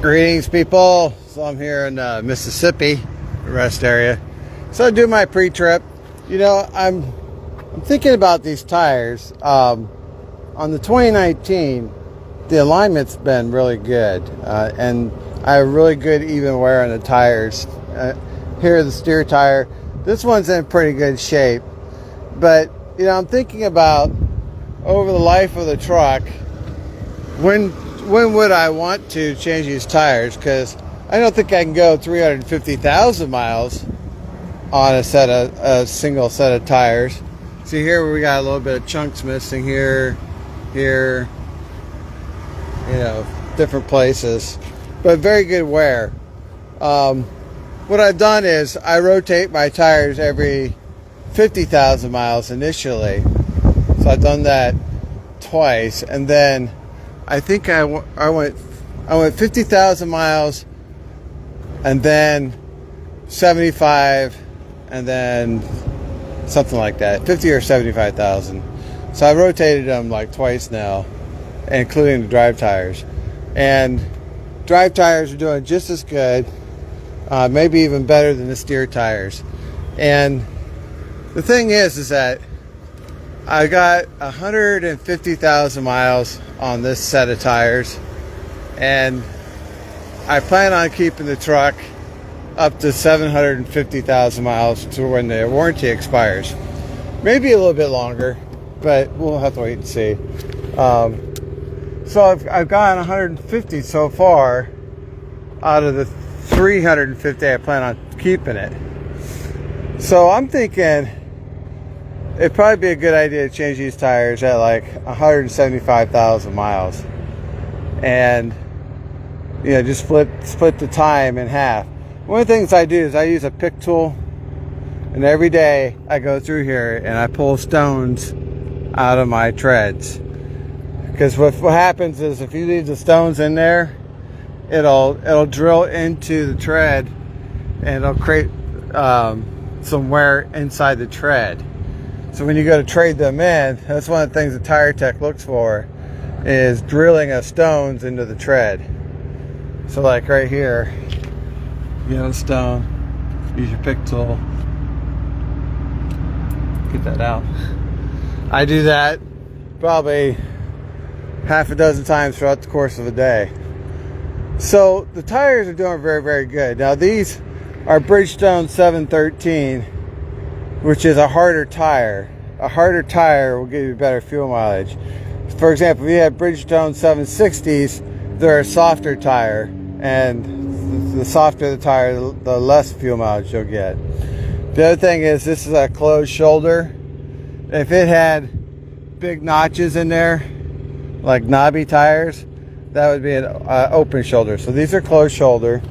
Greetings, people. So I'm here in Mississippi, rest area. So I do my pre-trip. You know, I'm thinking about these tires. On the 2019, the alignment's been really good, and I have really good even wear on the tires. Here, the steer tire. This one's in pretty good shape, but you know, I'm thinking about over the life of the truck, when would I want to change these tires? Because I don't think I can go 350,000 miles on a single set of tires. See here, we got a little bit of chunks missing here, you know, different places, but very good wear. What I've done is I rotate my tires every 50,000 miles initially. So I've done that twice, and then I think I went 50,000 miles, and then 75, and then something like that, 50 or 75,000. So I rotated them like twice now, including the drive tires. And drive tires are doing just as good, maybe even better than the steer tires. And the thing is that I got 150,000 miles on this set of tires, and I plan on keeping the truck up to 750,000 miles to when the warranty expires. Maybe a little bit longer, but we'll have to wait and see. So I've gotten 150 so far out of the 350 I plan on keeping it. So I'm thinking it'd probably be a good idea to change these tires at like 175,000 miles, and you know, just split the time in half. One of the things I do is I use a pick tool, and every day I go through here and I pull stones out of my treads, because what happens is if you leave the stones in there, it'll drill into the tread, and it'll create some wear inside the tread. So when you go to trade them in, that's one of the things the tire tech looks for, is drilling of stones into the tread. So like right here, you know, stone, use your pick tool, get that out. I do that probably half a dozen times throughout the course of a day. So the tires are doing very, very good. Now these are Bridgestone 713, which is a harder tire. A harder tire will give you better fuel mileage. For example, if you have Bridgestone 760s, they're a softer tire, and the softer the tire, the less fuel mileage you'll get. The other thing is, this is a closed shoulder. If it had big notches in there, like knobby tires, that would be an open shoulder. So these are closed shoulder,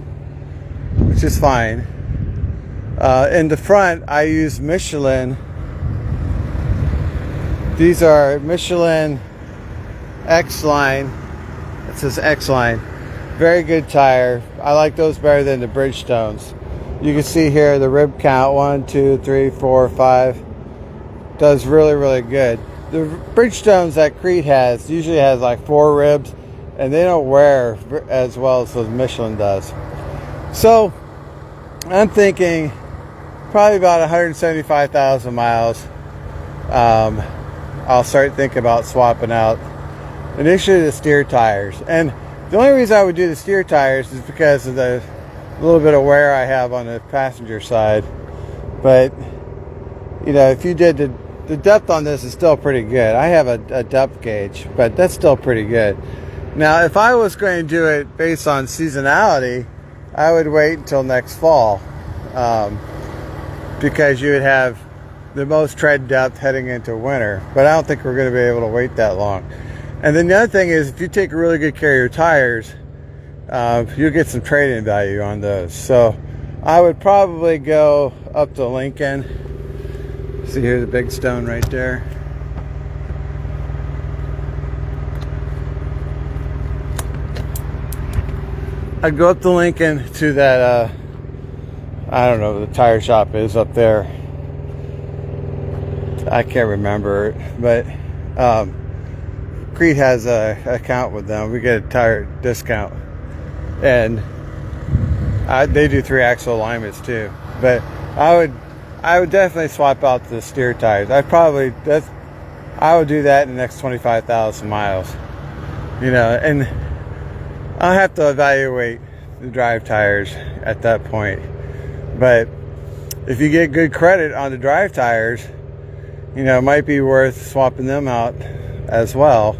which is fine. In the front, I use Michelin. These are Michelin X-Line. It says X-Line. Very good tire. I like those better than the Bridgestones. You can see here the rib count, 1, 2, 3, 4, 5. Does really, really good. The Bridgestones that Crete has usually has like 4 ribs, and they don't wear as well as those Michelin does. So I'm thinking probably about 175,000 miles. I'll start thinking about swapping out initially the steer tires. And the only reason I would do the steer tires is because of the little bit of wear I have on the passenger side. But you know, if you did the depth on this is still pretty good. I have a depth gauge, but that's still pretty good. Now if I was going to do it based on seasonality, I would wait until next fall, because you would have the most tread depth heading into winter. But I don't think we're going to be able to wait that long. And then the other thing is, if you take really good care of your tires, you'll get some trade-in value on those. So I would probably go up to Lincoln. See, here's a big stone right there. I'd go up to Lincoln to that, I don't know, the tire shop is up there. I can't remember, but Crete has a account with them. We get a tire discount. and they do 3-axle alignments too. But I would definitely swap out the steer tires. I would do that in the next 25,000 miles. You know, and I'll have to evaluate the drive tires at that point. But if you get good credit on the drive tires, you know, it might be worth swapping them out as well.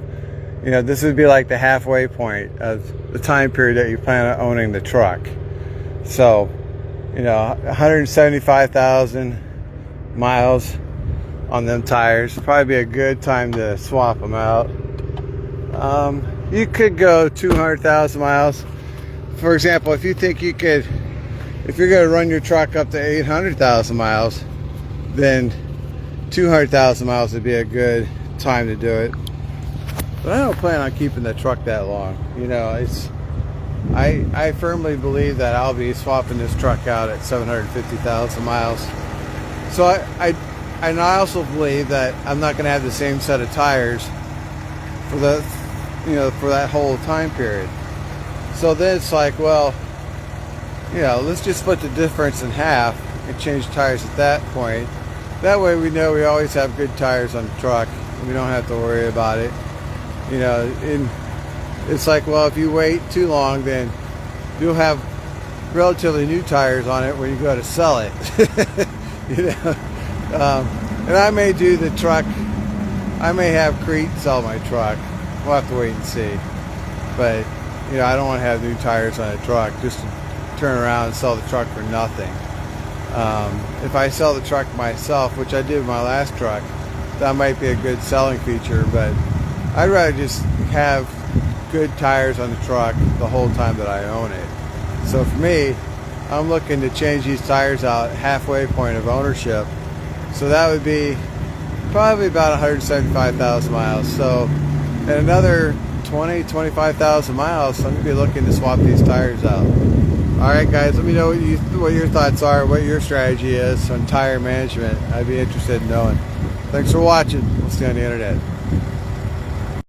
You know, this would be like the halfway point of the time period that you plan on owning the truck. So, you know, 175,000 miles on them tires would probably be a good time to swap them out. You could go 200,000 miles. For example, if you think you could, if you're going to run your truck up to 800,000 miles, then 200,000 miles would be a good time to do it. But I don't plan on keeping the truck that long. You know, I firmly believe that I'll be swapping this truck out at 750,000 miles. So I also believe that I'm not going to have the same set of tires for for that whole time period. So then it's like, well, you know, let's just split the difference in half and change tires at that point. That way we know we always have good tires on the truck and we don't have to worry about it. You know, and it's like, well, if you wait too long, then you'll have relatively new tires on it when you go to sell it. You know, and I may do the truck. I may have Crete sell my truck. We'll have to wait and see. But you know, I don't want to have new tires on a truck just to turn around and sell the truck for nothing. If I sell the truck myself, which I did with my last truck, that might be a good selling feature. But I'd rather just have good tires on the truck the whole time that I own it. So for me, I'm looking to change these tires out halfway point of ownership. So that would be probably about 175,000 miles. So in another 25,000 miles, I'm going to be looking to swap these tires out. Alright guys, let me know what your thoughts are, what your strategy is on tire management. I'd be interested in knowing. Thanks for watching. We'll see you on the internet.